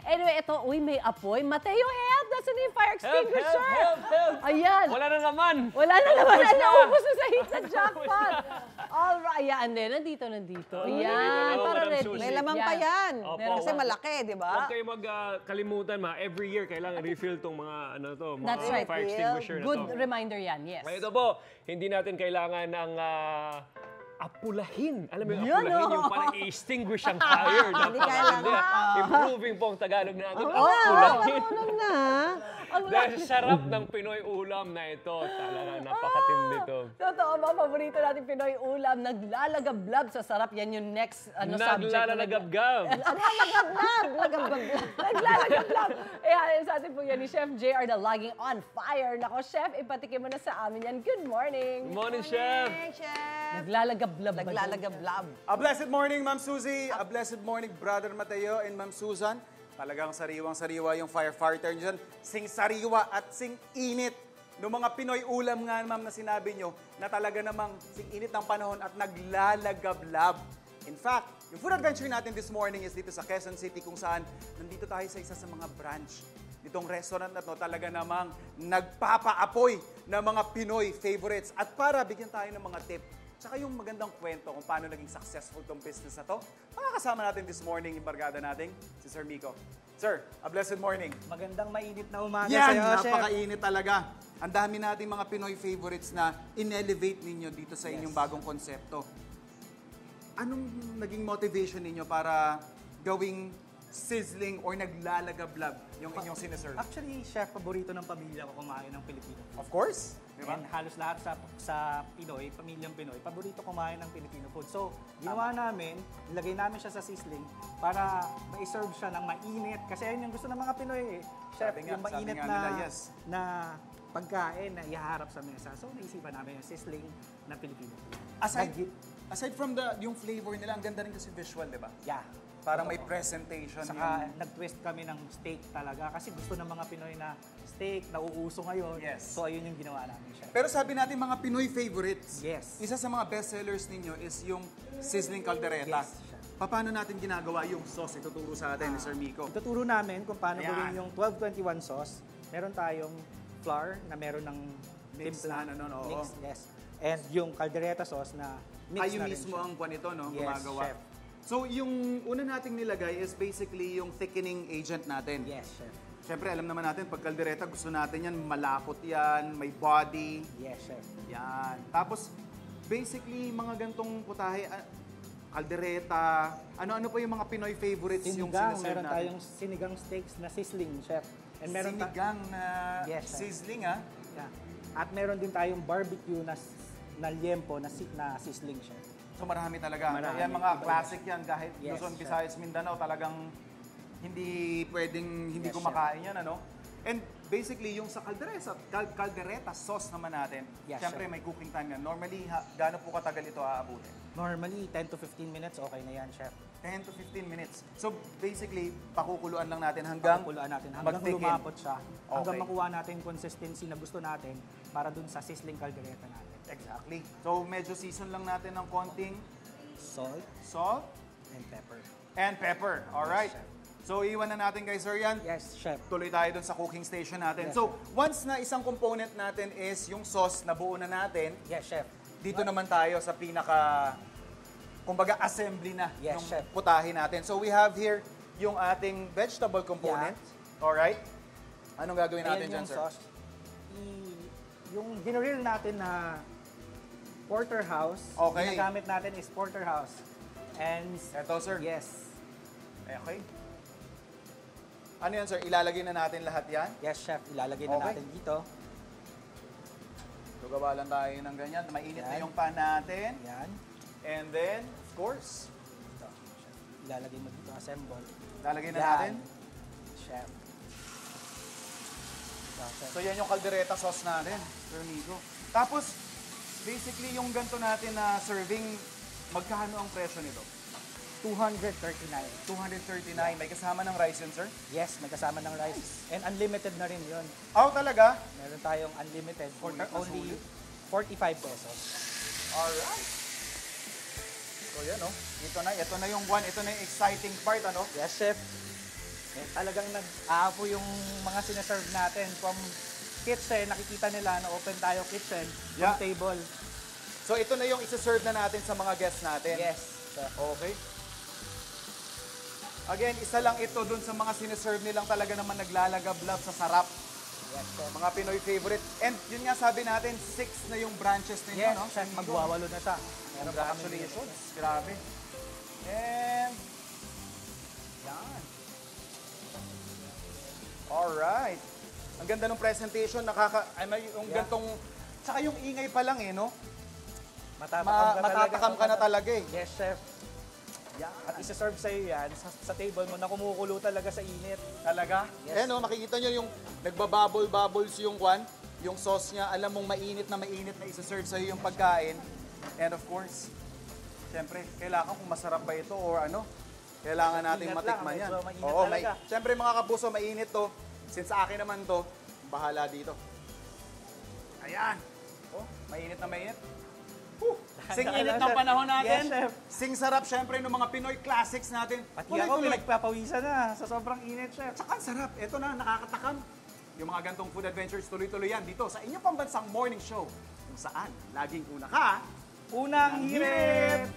Anyway, ito, uy, may apoy. Mateo, help! Nasaan na yung fire extinguisher? Help! Ayan. Wala na naman. Wala na naman. Naubos na. Naubos na sa heat na jackpot. Alright. Ayan, nandito. Ayan, para Madam ready. Susie. May laman pa yan. Opo. Kasi malaki, di ba? Huwag kayo magkalimutan, every year kailangan refill tong mga, mga That's right. fire extinguisher na to. Good reminder yan, yes. Ngayon ito po, hindi natin kailangan ng apulahin. Alam mo yung Yun, apulahin, yung parang i-extinguish ang fire. Hindi kailangan. Improving po ang Tagalog natin. Oo, Apulahin. marunong na. Dahil sarap ng Pinoy ulam na ito. Talaga, napakatindi ito. Totoo ba, paborito natin Pinoy ulam. Naglalagablab sa sarap. Yan yung next subject. Naglalagab-gab. Naglalagablab. Eh, sa atin po yan ni Chef JR na laging on fire. Nako, Chef, ipatikim mo na sa amin yan. Good morning. Good morning, Chef. Hey, Chef. Naglalagablab. Naglalagablab. A blessed morning, Ma'am Susie. A blessed morning, Brother Mateo and Ma'am Susan. Talagang sariwang-sariwa yung firefighter dyan. Sing sariwa at sing init. Noong mga Pinoy ulam nga, ma'am, na sinabi nyo, na talaga namang sing init ng panahon at naglalagablab. In fact, yung food adventure natin this morning is dito sa Quezon City kung saan nandito tayo sa isa sa mga branch. Itong restaurant na to talaga namang nagpapaapoy ng mga Pinoy favorites. At para bigyan tayo ng mga tip, tsaka yung magandang kwento kung paano naging successful tong business na to, makakasama natin this morning yung barkada natin, si Sir Miko. Sir, a blessed morning. Magandang mainit na umaga Yan, sa'yo, Chef. napakainit talaga. Ang dami nating mga Pinoy favorites na in-elevate ninyo dito sa inyong bagong konsepto. Anong naging motivation ninyo para gawing sizzling or naglalagablab yung inyong sineserve? Actually, Chef, paborito ng pamilya ko kumain ng Pilipino. Of course. Di ba? And halos lahat sa Pinoy, pamilyang Pinoy, paborito kumain ng Filipino food. So, ginawa namin, nilagay namin siya sa sizzling para ma-serve siya ng mainit. Kasi ayun yung gusto ng mga Pinoy eh. Chef, Sabi nga- yung mainit sabi nga na, nila, yes. na pagkain na ihaharap sa mesa. So, naisipan namin yung sizzling na Pilipino food. Aside from yung flavor nila, ang ganda rin kasi visual, di ba? Yeah. Parang may presentation. Saka nag-twist kami ng steak talaga kasi gusto ng mga Pinoy na steak na uuso ngayon. Yes. So ayun yung ginawa namin siya. Pero sabi natin mga Pinoy favorites. Yes. Isa sa mga best sellers ninyo is yung sizzling caldereta. Yes, siya. Paano natin ginagawa yung sauce? Ituturo sa atin ni Sir Miko. Ituturo namin kung paano Ayan. gawin yung 1221 sauce. Meron tayong flour na meron ng Mix timpla. na, oo. Mix, yes. And yung caldereta sauce na mix Kayo na rin mismo siya. ang buwan ito, no? Yes, Gumagawa. chef. So, yung una nating nilagay is basically yung thickening agent natin. Yes, chef. Siyempre, alam naman natin, pag kaldereta, gusto natin yan, malapot yan, may body. Yes, chef. Yan. Tapos, basically, mga gantong putahe, kaldereta, ano-ano pa yung mga Pinoy favorites yung Sinigang, sinaserve meron natin? tayong sinigang steaks na sizzling, chef. And meron Sinigang na Yes, sir. sizzling, ha? Yeah. At meron din tayong barbecue na liempo na sizzling, chef. So marami talaga. Marami. Yan mga Iba-iba. classic yan. Kahit Yes, Luzon, sir. Visayas, Mindanao, talagang hindi pwedeng hindi Yes, kumakain yan, ano? And basically, yung sa caldereta sauce naman natin, Yes, syempre sir. may cooking time yan. Normally, gaano po katagal ito aabutin? Normally, 10 to 15 minutes, okay na yan, chef. 10 to 15 minutes. So basically, pakukuluan lang natin hanggang Pakukuluan natin hanggang mag-thicken. lumapot siya. Hanggang Okay. makuha natin yung consistency na gusto natin para dun sa sizzling caldereta natin. Exactly. So medyo season lang natin ng konting Salt salt and pepper. and pepper. Alright. Yes, chef. So iwan na natin kay Sir yan. Yes, chef. Tuloy tayo dun sa cooking station natin. Yes, So, once na isang component natin is yung sauce na buo na natin, Yes, chef. dito naman tayo sa pinaka, kumbaga, assembly na Yes, ng chef. putahe natin. So, we have here yung ating vegetable component. Alright? Anong gagawin natin dyan, Ayan yung sir? sauce. Yung ginrill natin na porterhouse, Okay. ginagamit natin is porterhouse. And Eto, sir. yes. Okay. Ano yan, sir? Ilalagay na natin lahat yan? Yes, chef. Ilalagay na Okay. natin dito. So, gawa lang tayo ng ganyan. Mainit na Yan. yung pan natin. Yan. And then, of course, Ito, chef. Ilalagay mo dito, assemble. lalagay na Yan. natin. Chef. Ito, chef. So, yan yung caldereta sauce natin, Sir Miko. Tapos, basically, yung ganito natin na serving, magkano ang presyo nito? 239. 239. May kasama ng rice yun, sir? Yes, may kasama ng rice. And unlimited na rin yun. Oh, talaga? Meron tayong unlimited for Sulit na only sulit. 45 pesos. Alright. So, yan, oh. Ito na yung one. Ito na yung exciting part, ano? Yes, chef. Eh, talagang nag-aapo yung mga sineserve natin from kitchen. Nakikita nila na open tayo kitchen from Yeah. table. So ito na yung isa-serve na natin sa mga guests natin. Yes. Chef. Okay. Again, isa lang ito dun sa mga sineserve nilang talaga naman naglalagablab sa sarap. Yes, chef. Mga Pinoy favorite. And yun nga sabi natin, 6 na yung branches ninyo, Yes, no? chef. Magwawalo na siya. Meron pa kami Congratulations. Grabe. And, yan. Alright. Ang ganda ng presentation. Yung gantong, tsaka yung ingay pa lang no? Matatakam ka na talaga eh. Yes, chef. Yan. At isa-serve sa'yo yan sa table mo na kumukulo talaga sa init. Talaga? Yes. Ayan, makikita nyo yung nagbabubbles yung kwan, yung sauce niya. Alam mong mainit na isa-serve sa'yo yung pagkain. And of course, syempre, kailangan kung masarap ba ito or ano, kailangan nating Mainit matikman lang, yan. medyo mainit talaga. Syempre mga kapuso, mainit to. Since sa akin naman to, bahala dito. Ayan. Oh, mainit na mainit. Sing init ng panahon natin. Yes, chef. Sing sarap syempre ng mga Pinoy classics natin. Pati ako, Tuloy-tuloy. pinagpapawisan na sa sobrang init, chef. Tsaka ang sarap. Ito na, nakakatakam. Yung mga gantong food adventures, tuloy-tuloy yan dito sa inyong pambansang morning show. Kung saan, laging una ka. Unang hirit!